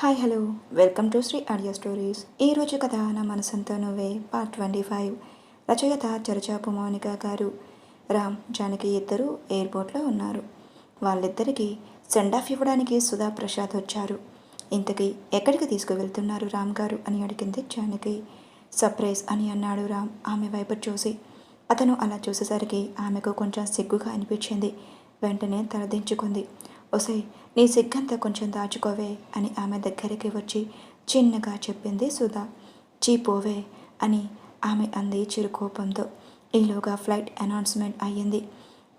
Hello welcome to Shri audio stories. ఈరోజు కథ నా మనసంతా నువ్వే పార్ట్ 25. రచయిత చరచాపు మౌనిక గారు. రామ్ జానకి ఇద్దరు ఎయిర్పోర్ట్లో ఉన్నారు. వాళ్ళిద్దరికీ సెండ్ ఆఫ్ ఇవ్వడానికి సుధా ప్రసాద్ వచ్చారు. ఇంతకీ ఎక్కడికి తీసుకువెళ్తున్నారు రామ్ గారు అని అడిగింది జానకి. సర్ప్రైజ్ అని అన్నాడు రామ్ ఆమె వైపు చూసి. అతను అలా చూసేసరికి ఆమెకు కొంచెం సిగ్గుగా అనిపించింది. వెంటనే తలదించుకుంది. ఒసే, నీ సిగ్గంతా కొంచెం దాచుకోవే అని ఆమె దగ్గరికి వచ్చి చిన్నగా చెప్పింది సుధా. చీపోవే అని ఆమె అంది చిరుకోపంతో. ఈలోగా ఫ్లైట్ అనౌన్స్మెంట్ అయ్యింది.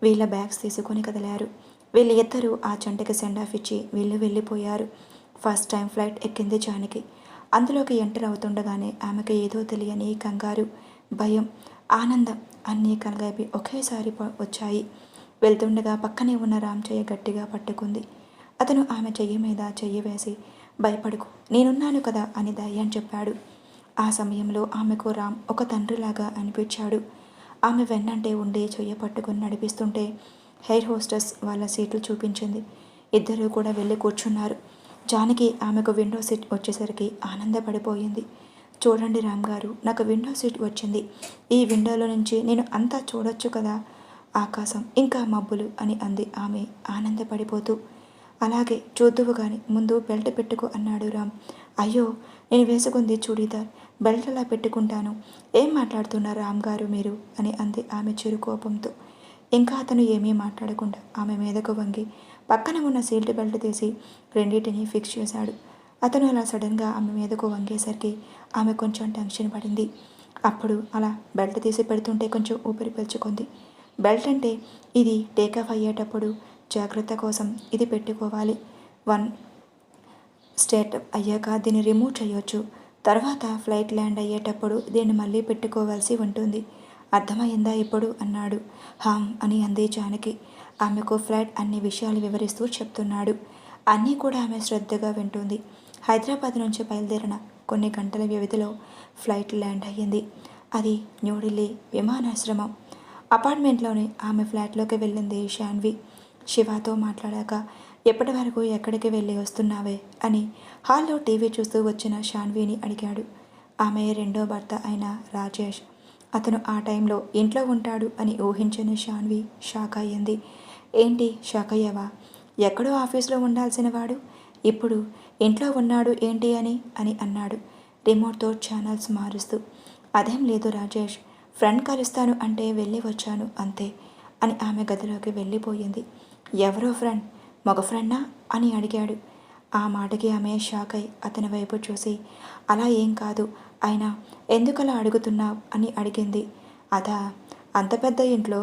వీళ్ళ బ్యాగ్స్ తీసుకొని కదిలారు. వీళ్ళు ఇద్దరూ ఆ జంటకి సెండ్ ఆఫ్ ఇచ్చి వీళ్ళు వెళ్ళిపోయారు. ఫస్ట్ టైం ఫ్లైట్ ఎక్కింది జానకి. అందులోకి ఎంటర్ అవుతుండగానే ఆమెకు ఏదో తెలియని కంగారు, భయం, ఆనందం అన్నీ కలిపి ఒకేసారి వచ్చాయి. వెళ్తుండగా పక్కనే ఉన్న రామ్ చెయ్యి గట్టిగా పట్టుకుంది. అతను ఆమె చెయ్యి మీద చెయ్యి వేసి, భయపడుకు, నేనున్నాను కదా అని ధైర్యం చెప్పాడు. ఆ సమయంలో ఆమెకు రామ్ ఒక తండ్రిలాగా అనిపించాడు. ఆమె వెన్నంటే ఉండి చెయ్యి పట్టుకుని నడిపిస్తుంటే ఎయిర్ హోస్టెస్ వాళ్ళ సీట్లు చూపించింది. ఇద్దరూ కూడా వెళ్ళి కూర్చున్నారు. జానకి ఆమెకు విండో సీట్ వచ్చేసరికి ఆనందపడిపోయింది. చూడండి రామ్ గారు, నాకు విండో సీట్ వచ్చింది. ఈ విండోలో నుంచి నేను అంతా చూడొచ్చు కదా, ఆకాశం ఇంకా మబ్బులు అని అంది ఆమె ఆనందపడిపోతూ. అలాగే చూద్దువు గాని, ముందు బెల్ట్ పెట్టుకో అన్నాడు రామ్. అయ్యో, నేను వేసుకుంది చూడీదార్, బెల్ట్ అలా పెట్టుకుంటాను. ఏం మాట్లాడుతున్నారు రామ్ గారు మీరు అని అంది ఆమె చిరుకోపంతో. ఇంకా అతను ఏమీ మాట్లాడకుండా ఆమె మీదకు వంగి పక్కన ఉన్న సీట్ బెల్ట్ తీసి రెండింటినీ ఫిక్స్ చేశాడు. అతను అలా సడన్గా ఆమె మీదకు వంగేసరికి ఆమె కొంచెం టెన్షన్ పడింది. అప్పుడు అలా బెల్ట్ తీసి పెడుతుంటే కొంచెం ఊపిరి పీల్చుకుంది. బెల్ట్ అంటే ఇది టేకాఫ్ అయ్యేటప్పుడు జాగ్రత్త కోసం ఇది పెట్టుకోవాలి. 1 స్టేట్ అయ్యాక దీన్ని రిమూవ్ చేయొచ్చు. తర్వాత ఫ్లైట్ ల్యాండ్ అయ్యేటప్పుడు దీన్ని మళ్ళీ పెట్టుకోవాల్సి ఉంటుంది. అర్థమైందా ఇప్పుడు అన్నాడు. హామ్ అని అంది జానకి. ఆమెకు ఫ్లైట్ అన్ని విషయాలు వివరిస్తూ చెప్తున్నాడు. అన్నీ కూడా ఆమె శ్రద్ధగా వింటుంది. హైదరాబాద్ నుంచి బయలుదేరిన కొన్ని గంటల వ్యవధిలో ఫ్లైట్ ల్యాండ్ అయ్యింది. అది న్యూఢిల్లీ విమానాశ్రమం. అపార్ట్మెంట్లోనే ఆమె ఫ్లాట్లోకి వెళ్ళింది శాన్వి. శివతో మాట్లాడాక ఎప్పటి వరకు ఎక్కడికి వెళ్ళి వస్తున్నావే అని హాల్లో టీవీ చూస్తూ వచ్చిన శాన్విని అడిగాడు. ఆమె రెండో భర్త అయిన రాజేష్. అతను ఆ టైంలో ఇంట్లో ఉంటాడు అని ఊహించిన శాన్వి షాక్ అయ్యింది. ఏంటి షాక్ అయ్యావా? ఎక్కడో ఆఫీస్లో ఉండాల్సిన వాడు ఇప్పుడు ఇంట్లో ఉన్నాడు ఏంటి అని అన్నాడు రిమోట్తో ఛానల్స్ మారుస్తూ. అదేం లేదు రాజేష్, ఫ్రెండ్ కలుస్తాను అంటే వెళ్ళి వచ్చాను అంతే అని ఆమె గదిలోకి వెళ్ళిపోయింది. ఎవరో ఫ్రెండ్, మగ ఫ్రెండా అని అడిగాడు. ఆ మాటకి ఆమె షాక్ అయి అతని వైపు చూసి, అలా ఏం కాదు, అయినా ఎందుకలా అడుగుతున్నావు అని అడిగింది. అదా, అంత పెద్ద ఇంట్లో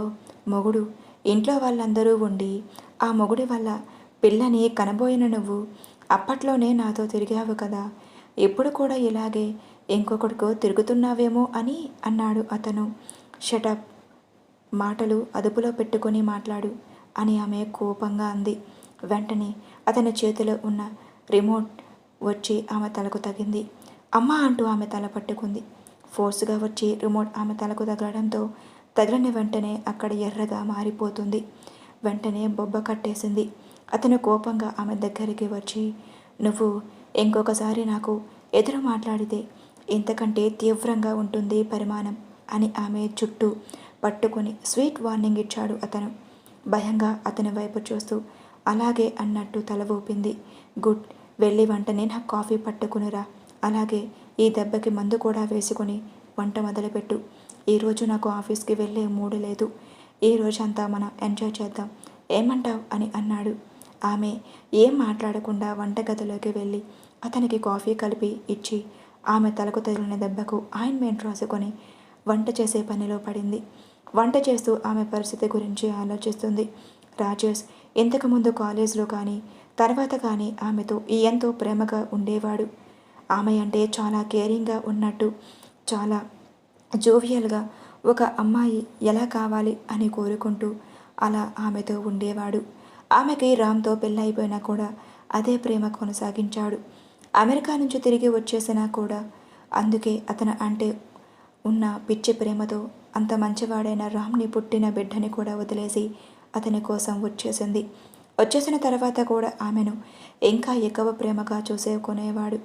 మొగుడు, ఇంట్లో వాళ్ళందరూ ఉండి ఆ మొగుడి వల్ల పిల్లని కనబోయిన నువ్వు అప్పట్లోనే నాతో తిరిగావు కదా, ఇప్పుడు కూడా ఇలాగే ఇంకొకటికో తిరుగుతున్నావేమో అని అన్నాడు అతను. షటప్, మాటలు అదుపులో పెట్టుకొని మాట్లాడు అని ఆమె కోపంగా అంది. వెంటనే అతని చేతిలో ఉన్న రిమోట్ వచ్చి ఆమె తలకు తగింది. అమ్మ అంటూ ఆమె తల పట్టుకుంది. ఫోర్స్గా వచ్చి రిమోట్ ఆమె తలకు తగలడంతో తగిలిన వెంటనే అక్కడ ఎర్రగా మారిపోతుంది. వెంటనే బొబ్బ కట్టేసింది. అతను కోపంగా ఆమె దగ్గరికి వచ్చి, నువ్వు ఇంకొకసారి నాకు ఎదురు మాట్లాడితే ఇంతకంటే తీవ్రంగా ఉంటుంది పరిమాణం అని ఆమె చుట్టూ పట్టుకొని స్వీట్ వార్నింగ్ ఇచ్చాడు అతను. భయంగా అతని వైపు చూస్తూ అలాగే అన్నట్టు తల ఊపింది. గుడ్, వెళ్ళి వెంటనే నాకు కాఫీ పట్టుకునిరా, అలాగే ఈ దెబ్బకి మందు కూడా వేసుకొని వంట మొదలుపెట్టు. ఈరోజు నాకు ఆఫీస్కి వెళ్ళే మూడు లేదు. ఈ రోజంతా మనం ఎంజాయ్ చేద్దాం, ఏమంటావ్ అని అన్నాడు. ఆమె ఏం మాట్లాడకుండా వంటగదిలోకి వెళ్ళి అతనికి కాఫీ కలిపి ఇచ్చి ఆమె తలకు తగిలిన దెబ్బకు ఆయింట్మెంట్ రాసుకొని వంట చేసే పనిలో పడింది. వంట చేస్తూ ఆమె పరిస్థితి గురించి ఆలోచిస్తుంది. రాజేష్ ఇంతకుముందు కాలేజ్లో కానీ తర్వాత కానీ ఆమెతో ఎంతో ప్రేమగా ఉండేవాడు. ఆమె అంటే చాలా కేరింగ్గా ఉన్నట్టు, చాలా జోవియల్గా ఒక అమ్మాయి ఎలా కావాలి అని కోరుకుంటూ అలా ఆమెతో ఉండేవాడు. ఆమెకి రామ్తో పెళ్ళైపోయినా కూడా అదే ప్రేమ కొనసాగించాడు. అమెరికా నుంచి తిరిగి వచ్చేసినా కూడా అందుకే అతను అంటే ఉన్న పిచ్చి ప్రేమతో అంత మంచివాడైన రామ్ని పుట్టిన బిడ్డని కూడా వదిలేసి అతని కోసం వచ్చేసింది. వచ్చేసిన తర్వాత కూడా ఆమెను ఇంకా ఎక్కువ ప్రేమగా చూసేకునేవాడు.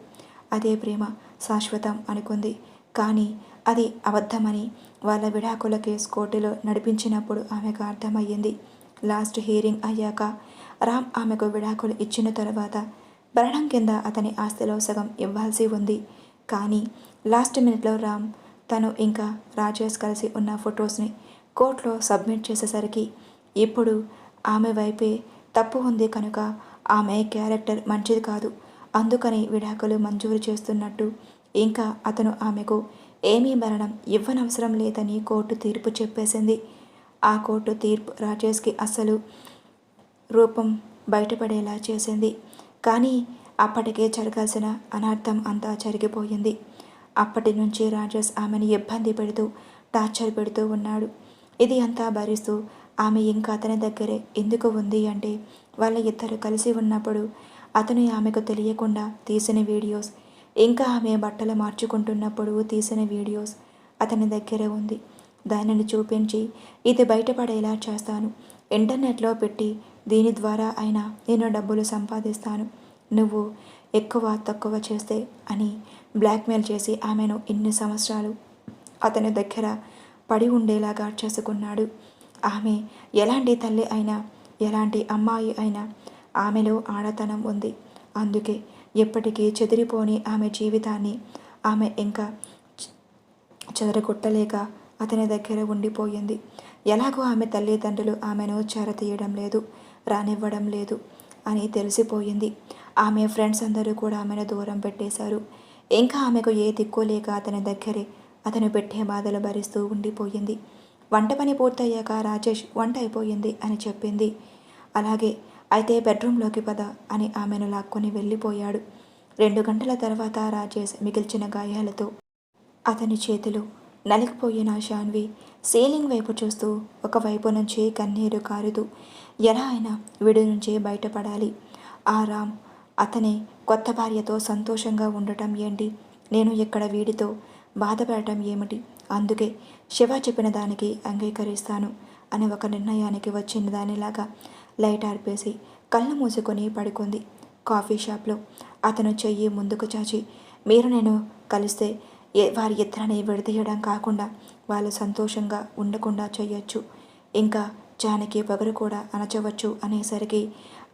అదే ప్రేమ శాశ్వతం అనుకుంది. కానీ అది అబద్ధమని వాళ్ళ విడాకుల కేసు కోర్టులో నడిపించినప్పుడు ఆమెకు అర్థమయ్యింది. లాస్ట్ హియరింగ్ అయ్యాక రామ్ ఆమెకు విడాకులు ఇచ్చిన తర్వాత భరణం కింద అతని ఆస్తిలో సగం ఇవ్వాల్సి ఉంది. కానీ లాస్ట్ మినిట్లో రామ్ తను ఇంకా రాజేష్ కలిసి ఉన్న ఫొటోస్ని కోర్టులో సబ్మిట్ చేసేసరికి ఇప్పుడు ఆమె వైపే తప్పు ఉంది కనుక ఆమె క్యారెక్టర్ మంచిది కాదు, అందుకని విడాకులు మంజూరు చేస్తున్నట్టు ఇంకా అతను ఆమెకు ఏమీ భరణం ఇవ్వనవసరం లేదని కోర్టు తీర్పు చెప్పేసింది. ఆ కోర్టు తీర్పు రాజేష్కి అస్సలు రూపం బయటపడేలా చేసింది. కానీ అప్పటికే జరగాల్సిన అనర్థం అంతా జరిగిపోయింది. అప్పటి నుంచి రాజేష్ ఆమెను ఇబ్బంది పెడుతూ టార్చర్ పెడుతూ ఉన్నాడు. ఇది అంతా భరిస్తూ ఆమె ఇంకా అతని దగ్గరే ఎందుకు ఉంది అంటే వాళ్ళ ఇద్దరు కలిసి ఉన్నప్పుడు అతను ఆమెకు తెలియకుండా తీసిన వీడియోస్, ఇంకా ఆమె బట్టలు మార్చుకుంటున్నప్పుడు తీసిన వీడియోస్ అతని దగ్గరే ఉంది. దానిని చూపించి ఇది బయటపడేలా చేస్తాను, ఇంటర్నెట్లో పెట్టి దీని ద్వారా అయినా నేను డబ్బులు సంపాదిస్తాను, నువ్వు ఎక్కువ తక్కువ చేస్తే అని బ్లాక్మెయిల్ చేసి ఆమెను ఇన్ని సంవత్సరాలు అతని దగ్గర పడి ఉండేలాగా చేసుకున్నాడు. ఆమె ఎలాంటి తల్లి అయినా ఎలాంటి అమ్మాయి అయినా ఆమెలో ఆడతనం ఉంది. అందుకే ఎప్పటికీ చెదిరిపోని ఆమె జీవితాన్ని ఆమె ఇంకా చెదరగొట్టలేక అతని దగ్గర ఉండిపోయింది. ఎలాగో ఆమె తల్లిదండ్రులు ఆమెను చేరతీయడం లేదు, రానివ్వడం లేదు అని తెలిసిపోయింది. ఆమె ఫ్రెండ్స్ అందరూ కూడా ఆమెను దూరం పెట్టేశారు. ఇంకా ఆమెకు ఏ దిక్కు లేక అతని దగ్గరే అతను పెట్టే బాధలు భరిస్తూ ఉండిపోయింది. వంట పని పూర్తయ్యాక రాజేష్ వంట అయిపోయింది అని చెప్పింది. అలాగే అయితే బెడ్రూమ్లోకి పద అని ఆమెను లాక్కొని వెళ్ళిపోయాడు. 2 గంటల తర్వాత రాజేష్ మిగిల్చిన గాయాలతో అతని చేతులు నలిగిపోయిన శాన్వి సీలింగ్ వైపు చూస్తూ ఒకవైపు నుంచి కన్నీరు కారుతూ ఎలా అయినా వీడి నుంచి బయటపడాలి, ఆ రామ్ అతని కొత్త భార్యతో సంతోషంగా ఉండటం ఏంటి, నేను ఇక్కడ వీడితో బాధపడటం ఏమిటి, అందుకే శివ చెప్పిన దానికి అంగీకరిస్తాను అని ఒక నిర్ణయానికి వచ్చిన దానిలాగా లైట్ ఆర్పేసి కళ్ళు మూసుకొని పడుకుంది. కాఫీ షాప్లో అతను చెయ్యి ముందుకు చాచి మీరు నేను కలిస్తే వారి ఇద్దరిని విడదీయడం కాకుండా వాళ్ళు సంతోషంగా ఉండకుండా చేయొచ్చు, ఇంకా జానకి పొగరు కూడా అణచవచ్చు అనేసరికి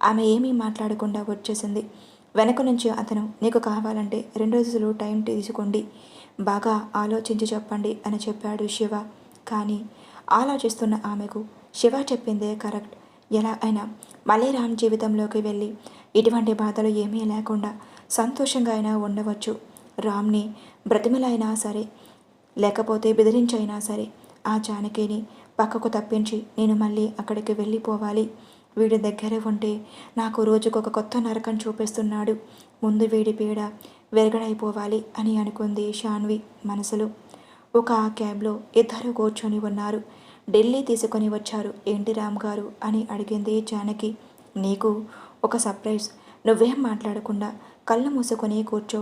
ఆమె ఏమీ మాట్లాడకుండా వచ్చేసింది. వెనక నుంచి అతను నీకు కావాలంటే 2 రోజులు టైం తీసుకోండి, బాగా ఆలోచించి చెప్పండి అని చెప్పాడు శివ. కానీ ఆలోచిస్తున్న ఆమెకు శివ చెప్పిందే కరెక్ట్, ఎలా అయినా మళ్ళీ రామ్ జీవితంలోకి వెళ్ళి ఇటువంటి బాధలు ఏమీ లేకుండా సంతోషంగా అయినా ఉండవచ్చు. రామ్ని బ్రతిమలైనా సరే లేకపోతే బెదిరించైనా సరే ఆ జానకిని పక్కకు తప్పించి నేను మళ్ళీ అక్కడికి వెళ్ళిపోవాలి, వీడి దగ్గర ఉంటే నాకు రోజుకొక కొత్త నరకం చూపిస్తున్నాడు, ముందు వీడి పీడ వెరగడైపోవాలి అని అనుకుంది శాన్వి మనసులో. ఒక క్యాబ్లో ఇద్దరు కూర్చొని ఉన్నారు. ఢిల్లీ తీసుకొని వచ్చారు ఏంటి రామ్ గారు అని అడిగింది జానకి. నీకు ఒక సర్ప్రైజ్, నువ్వేం మాట్లాడకుండా కళ్ళు మూసుకొని కూర్చో,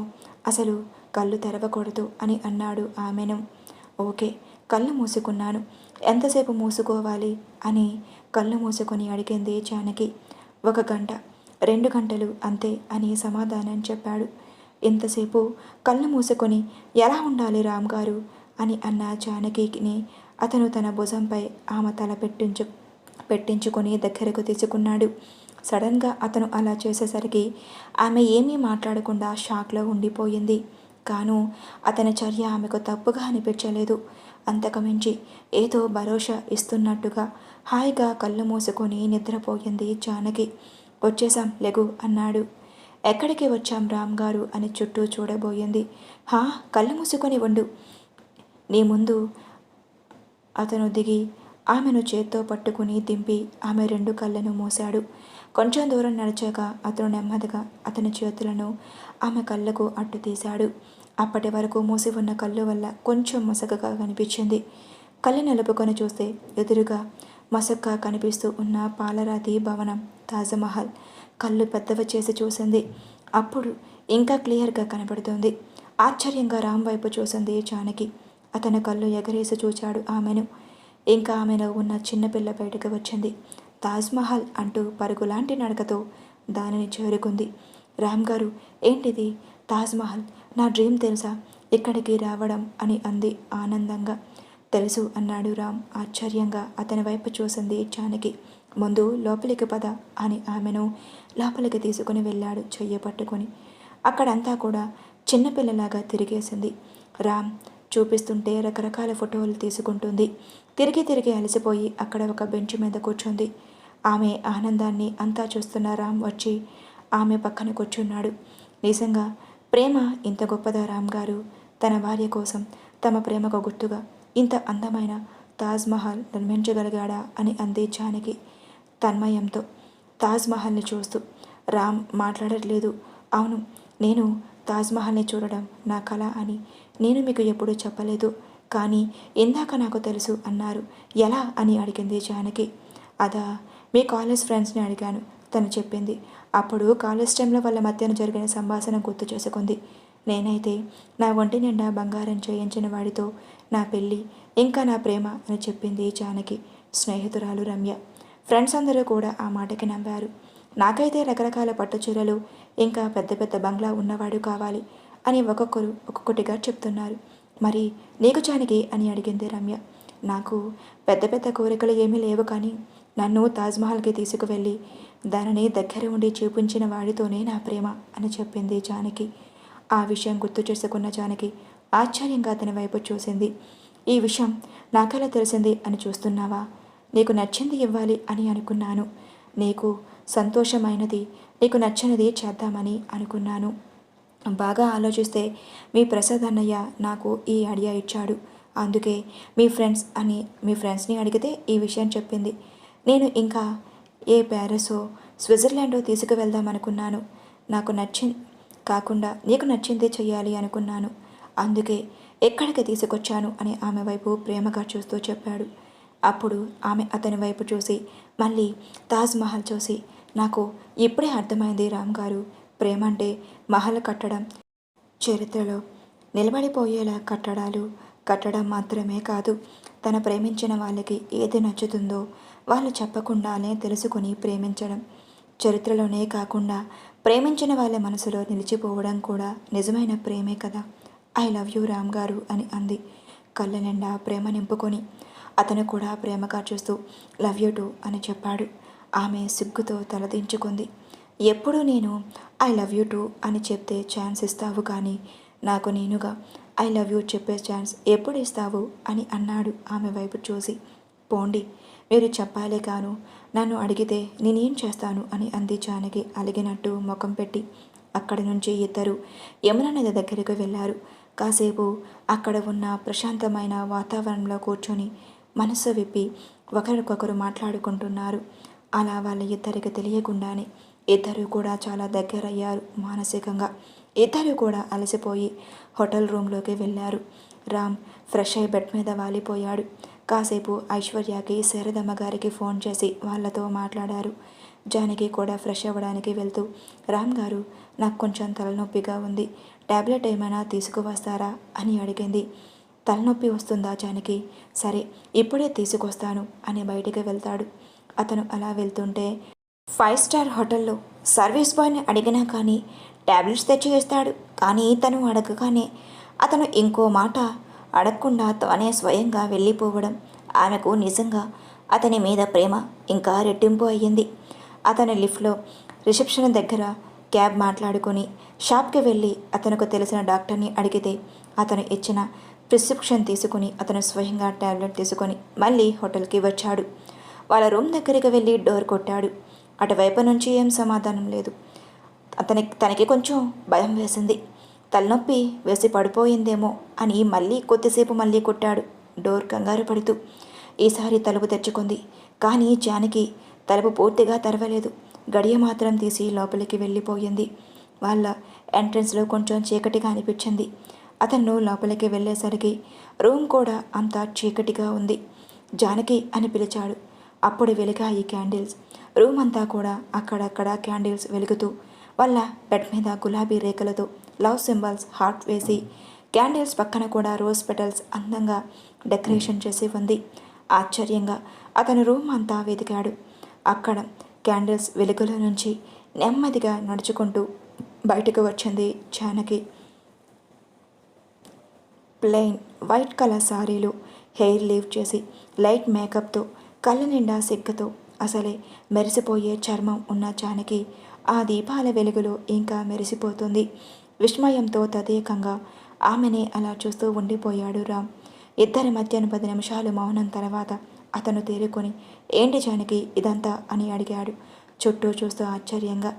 అసలు కళ్ళు తెరవకూడదు అని అన్నాడు ఆమెను. ఓకే, కళ్ళు మూసుకున్నాను, ఎంతసేపు మూసుకోవాలి అని కళ్ళు మూసుకొని అడిగింది జానకి. 1 గంట 2 గంటలు అంతే అని సమాధానం చెప్పాడు. ఇంతసేపు కళ్ళు మూసుకొని ఎలా ఉండాలి రామ్ గారు అని అన్న జానకిని అతను తన భుజంపై ఆమె తల పెట్టించుకొని దగ్గరకు తీసుకున్నాడు. సడన్గా అతను అలా చేసేసరికి ఆమె ఏమీ మాట్లాడకుండా షాక్లో ఉండిపోయింది. కాను అతని చర్య ఆమెకు తప్పుగా అనిపించలేదు, అంతకుమించి ఏదో భరోసా ఇస్తున్నట్టుగా హాయిగా కళ్ళు మూసుకొని నిద్రపోయింది జానకి. వచ్చేసాం లెగు అన్నాడు. ఎక్కడికి వచ్చాం రామ్ గారు అని చుట్టూ చూడబోయింది. కళ్ళు మూసుకొని ఉండు, నీ ముందు అతను దిగి ఆమెను చేత్తో పట్టుకుని దింపి ఆమె 2 కళ్ళను మూశాడు. కొంచెం దూరం నడిచాక అతను నెమ్మదిగా అతని చేతులను ఆమె కళ్ళకు అట్టు తీశాడు. అప్పటి వరకు మూసి ఉన్న కళ్ళు వల్ల కొంచెం మసకగా కనిపించింది. కళ్ళు నిలుపుకొని చూస్తే ఎదురుగా మసగ్గా కనిపిస్తూ ఉన్న పాలరాతి భవనం తాజ్మహల్. కళ్ళు పెద్దవి చేసి చూసింది. అప్పుడు ఇంకా క్లియర్గా కనబడుతుంది. ఆశ్చర్యంగా రామ్ వైపు చూసింది జానకి. అతను కళ్ళు ఎగరేసి చూచాడు ఆమెను. ఇంకా ఆమెలో ఉన్న చిన్నపిల్ల బయటకు వచ్చింది. తాజ్మహల్ అంటూ పరుగులాంటి నడకతో దానిని చేరుకుంది. రామ్ గారు, ఏంటిది? తాజ్మహల్ నా డ్రీమ్ తెలుసా ఇక్కడికి రావడం అని అంది ఆనందంగా. తెలుసు అన్నాడు రామ్ ఆశ్చర్యంగా. అతని వైపు చూసింది జానకి. ముందు లోపలికి పద అని ఆమెను లోపలికి తీసుకుని వెళ్ళాడు చెయ్యి పట్టుకొని. అక్కడంతా కూడా చిన్నపిల్లలాగా తిరిగేసింది. రామ్ చూపిస్తుంటే రకరకాల ఫోటోలు తీసుకుంటుంది. తిరిగి తిరిగి అలసిపోయి అక్కడ ఒక బెంచ్ మీద కూర్చుంది. ఆమె ఆనందాన్ని అంతా చూస్తున్న రామ్ వచ్చి ఆమె పక్కన కూర్చున్నాడు. నిజంగా ప్రేమ ఇంత గొప్పదా రామ్ గారు? తన భార్య కోసం తమ ప్రేమకు గుర్తుగా ఇంత అందమైన తాజ్మహల్ నిర్మించగలిగాడా అని అంది జానకి తన్మయంతో తాజ్మహల్ని చూస్తూ. రామ్ మాట్లాడట్లేదు. అవును, నేను తాజ్మహల్ని చూడడం నా కల అని నేను మీకు ఎప్పుడూ చెప్పలేదు, కానీ ఇందాక నాకు తెలుసు అన్నారు. ఎలా అని అడిగింది జానకి. అదా, మీ కాలేజ్ ఫ్రెండ్స్ని అడిగాను, తను చెప్పింది. అప్పుడు కాలేజ్ టైంలో వాళ్ళ మధ్యన జరిగిన సంభాషణ గుర్తు చేసుకుంది. నేనైతే నా ఒంటి నిండా బంగారం చేయించిన వాడితో నా పెళ్ళి ఇంకా నా ప్రేమ అని చెప్పింది జానకి స్నేహితురాలు రమ్య. ఫ్రెండ్స్ అందరూ కూడా ఆ మాటకి నమ్మారు. నాకైతే రకరకాల పట్టు చీరలు ఇంకా పెద్ద పెద్ద బంగ్లా ఉన్నవాడు కావాలి అని ఒక్కొక్కరు ఒక్కొక్కటిగా చెప్తున్నారు. మరి నీకు జానకి అని అడిగింది రమ్య. నాకు పెద్ద పెద్ద కోరికలు ఏమీ లేవు, కానీ నన్ను తాజ్మహల్కి తీసుకువెళ్ళి దానిని దగ్గర ఉండి చూపించిన వాడితోనే నా ప్రేమ అని చెప్పింది జానకి. ఆ విషయం గుర్తు చేసుకున్న జానకి ఆశ్చర్యంగా అతని వైపు చూసింది. ఈ విషయం నాకెలా తెలిసింది అని చూస్తున్నావా? నీకు నచ్చింది ఇవ్వాలి అని అనుకున్నాను. నీకు సంతోషమైనది, నీకు నచ్చనిది చేద్దామని అనుకున్నాను. బాగా ఆలోచిస్తే మీ ప్రసాద్ అన్నయ్య నాకు ఈ ఐడియా ఇచ్చాడు. అందుకే మీ ఫ్రెండ్స్ని అడిగితే ఈ విషయం చెప్పింది. నేను ఇంకా ఏ ప్యారిసో స్విట్జర్లాండో తీసుకువెళ్దామనుకున్నాను. నాకు కాకుండా నీకు నచ్చింది చెయ్యాలి అనుకున్నాను. అందుకే ఎక్కడికి తీసుకొచ్చాను అని ఆమె వైపు ప్రేమగా చూస్తూ చెప్పాడు. అప్పుడు ఆమె అతని వైపు చూసి మళ్ళీ తాజ్మహల్ చూసి, నాకు ఇప్పుడే అర్థమైంది రామ్ గారు, ప్రేమ అంటే మహల్ కట్టడం, చరిత్రలో నిలబడిపోయేలా కట్టడం మాత్రమే కాదు. తన ప్రేమించిన వాళ్ళకి ఏది నచ్చుతుందో వాళ్ళు చెప్పకుండానే తెలుసుకుని ప్రేమించడం. చరిత్రలోనే కాకుండా ప్రేమించిన వాళ్ళ మనసులో నిలిచిపోవడం కూడా నిజమైన ప్రేమే కదా. ఐ లవ్ యూ రామ్ గారు అని అంది కళ్ళ నిండా ప్రేమ నింపుకొని. అతను కూడా ప్రేమగా చూస్తూ లవ్ యూ టూ అని చెప్పాడు. ఆమె సిగ్గుతో తలదించుకుంది. ఎప్పుడు నేను ఐ లవ్ యూ టూ అని చెప్తే ఛాన్స్ ఇస్తావు, కానీ నాకు నేనుగా ఐ లవ్ యూ చెప్పే ఛాన్స్ ఎప్పుడు ఇస్తావు అని అన్నాడు ఆమె వైపు చూసి. పోండి, మీరు చెప్పాలే కాను, నన్ను అడిగితే నేనేం చేస్తాను అని అంది జానకి అలిగినట్టు ముఖం పెట్టి. అక్కడి నుంచి ఇద్దరు యమున నది దగ్గరకు వెళ్ళారు. కాసేపు అక్కడ ఉన్న ప్రశాంతమైన వాతావరణంలో కూర్చొని మనసు విప్పి ఒకరికొకరు మాట్లాడుకుంటున్నారు. అలా వాళ్ళ ఇద్దరికి తెలియకుండానే ఇద్దరు కూడా చాలా దగ్గరయ్యారు మానసికంగా. ఇద్దరు కూడా అలసిపోయి హోటల్ రూమ్లోకి వెళ్ళారు. రామ్ ఫ్రెష్ అయి బెడ్ మీద వాలిపోయాడు. కాసేపు ఐశ్వర్యకి శారదమ్మ గారికి ఫోన్ చేసి వాళ్ళతో మాట్లాడారు. జానకి కూడా ఫ్రెష్ అవ్వడానికి వెళ్తూ, రామ్ గారు, నాకు కొంచెం తలనొప్పిగా ఉంది, ట్యాబ్లెట్ ఏమైనా తీసుకువస్తారా అని అడిగింది. తలనొప్పి వస్తుందా జానకి? సరే, ఇప్పుడే తీసుకొస్తాను అని బయటికి వెళ్తాడు. అతను అలా వెళ్తుంటే 5 స్టార్ హోటల్లో సర్వీస్ బాయ్ని అడిగినా కానీ ట్యాబ్లెట్స్ తెచ్చి ఇస్తాడు. కానీ తను అడగగానే అతను ఇంకో మాట అడగకుండా తానే స్వయంగా వెళ్ళిపోవడం ఆమెకు నిజంగా అతని మీద ప్రేమ ఇంకా రెట్టింపు అయ్యింది. అతను లిఫ్ట్లో రిసెప్షన్ దగ్గర క్యాబ్ మాట్లాడుకొని షాప్కి వెళ్ళి అతనికి తెలిసిన డాక్టర్ని అడిగితే అతను ఇచ్చిన ప్రిస్క్రిప్షన్ తీసుకుని అతను స్వయంగా ట్యాబ్లెట్ తీసుకొని మళ్ళీ హోటల్కి వచ్చాడు. వాళ్ళ రూమ్ దగ్గరికి వెళ్ళి డోర్ కొట్టాడు. అటువైపు నుంచి ఏం సమాధానం లేదు. తనకి కొంచెం భయం వేసింది. తలనొప్పి వేసి పడిపోయిందేమో అని కొద్దిసేపు మళ్ళీ కొట్టాడు డోర్ కంగారు పడుతూ. ఈసారి తలుపు తెచ్చుకుంది. కానీ జానకి తలుపు పూర్తిగా తెరవలేదు. గడియ మాత్రం తీసి లోపలికి వెళ్ళిపోయింది. వాళ్ళ ఎంట్రన్స్లో కొంచెం చీకటిగా అనిపించింది. అతను లోపలికి వెళ్ళేసరికి రూమ్ కూడా అంతా చీకటిగా ఉంది. జానకి అని పిలిచాడు. అప్పుడు వెలిగాయి క్యాండిల్స్. రూమ్ అంతా కూడా అక్కడక్కడ క్యాండిల్స్ వెలుగుతూ వాళ్ళ బెడ్ మీద గులాబీ రేఖలతో లవ్ సింబల్స్ హార్ట్ వేసి, క్యాండిల్స్ పక్కన కూడా రోజ్ పెటల్స్ అందంగా డెకరేషన్ చేసి ఉంది. ఆశ్చర్యంగా అతను రూమ్ అంతా వెతికాడు. అక్కడ క్యాండిల్స్ వెలుగులో నుంచి నెమ్మదిగా నడుచుకుంటూ బయటకు వచ్చింది జానకి. ప్లెయిన్ వైట్ కలర్ సారీలు, హెయిర్ లీవ్ చేసి లైట్ మేకప్తో కళ్ళ నిండా సిగ్గుతో అసలే మెరిసిపోయే చర్మం ఉన్న జానకి ఆ దీపాల వెలుగులో ఇంకా మెరిసిపోతుంది. విస్మయంతో తదేకంగా ఆమెనే అలా చూస్తూ ఉండిపోయాడు రామ్. ఇద్దరి మధ్యన 10 నిమిషాలు మౌనం తర్వాత అతను తేరుకొని, ఏంటి జానకి ఇదంతా అని అడిగాడు చుట్టూ చూస్తూ ఆశ్చర్యంగా.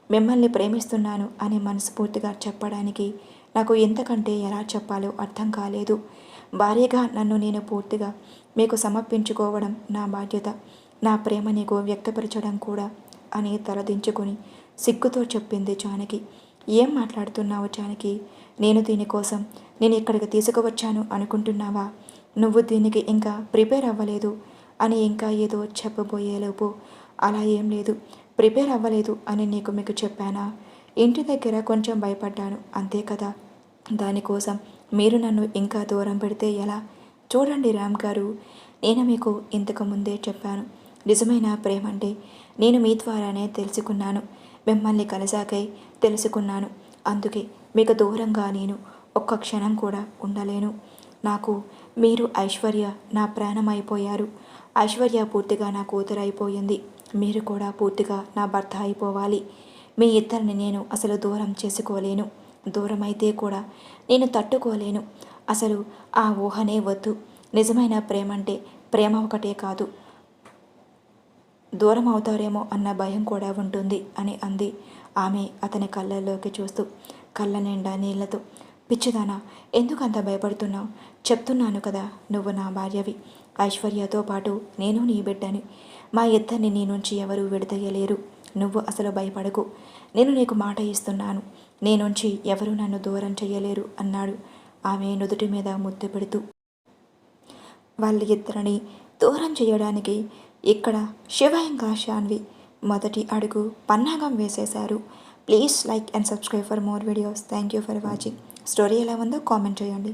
మిమ్మల్ని ప్రేమిస్తున్నాను అని మనస్ఫూర్తిగా చెప్పడానికి నాకు ఎంతకంటే ఎలా చెప్పాలో అర్థం కాలేదు. భార్యగా నన్ను నేను పూర్తిగా మీకు సమర్పించుకోవడం నా బాధ్యత. నా ప్రేమ నీకు వ్యక్తపరచడం కూడా అని తలదించుకొని సిగ్గుతో చెప్పింది జానకి. ఏం మాట్లాడుతున్నావు జానకి? నేను ఇక్కడికి తీసుకువచ్చాను అనుకుంటున్నావా? నువ్వు దీనికి ఇంకా ప్రిపేర్ అవ్వలేదు అని ఇంకా ఏదో చెప్పబోయేలోపు, అలా ఏం లేదు, ప్రిపేర్ అవ్వలేదు అని మీకు చెప్పానా? ఇంటి దగ్గర కొంచెం భయపడ్డాను అంతే కదా. దానికోసం మీరు నన్ను ఇంకా దూరం పెడితే ఎలా? చూడండి రామ్ గారు, నేను మీకు ఇంతకు ముందే చెప్పాను, నిజమైన ప్రేమ అంటే నేను మీ ద్వారానే తెలుసుకున్నాను. మిమ్మల్ని కలిసాకై తెలుసుకున్నాను. అందుకే మీకు దూరంగా నేను ఒక్క క్షణం కూడా ఉండలేను. నాకు మీరు ఐశ్వర్య నా ప్రాణం అయిపోయారు. ఐశ్వర్య పూర్తిగా నా కూతురు అయిపోయింది. మీరు కూడా పూర్తిగా నా భర్త అయిపోవాలి. మీ ఇద్దరిని నేను అసలు దూరం చేసుకోలేను. దూరం అయితే కూడా నేను తట్టుకోలేను. అసలు ఆ ఊహనే వద్దు. నిజమైన ప్రేమ అంటే ప్రేమ ఒకటే కాదు, దూరం అవుతారేమో అన్న భయం కూడా ఉంటుంది అని అంది ఆమె అతని కళ్ళల్లోకి చూస్తూ, కళ్ళ నిండా నీళ్లతో. పిచ్చిదానా, ఎందుకు అంత భయపడుతున్నావు? చెప్తున్నాను కదా, నువ్వు నా భార్యవి. ఐశ్వర్యతో పాటు నేను నీ బిడ్డని. మా ఇద్దరిని నీ నుంచి ఎవరూ విడదయ్యలేరు. నువ్వు అసలు భయపడకు. నేను నీకు మాట ఇస్తున్నాను, నీ నుంచి ఎవరూ నన్ను దూరం చెయ్యలేరు అన్నాడు ఆమె నుదుటి మీద ముద్దు పెడుతూ. వాళ్ళ ఇద్దరిని దూరం చేయడానికి ఇక్కడ శివ ఇంకా శాన్వి మొదటి అడుగు పన్నాగం వేసేశారు. Please like and subscribe for more videos. Thank you for watching. Story ఎలా ఉందో కామెంట్ చేయండి.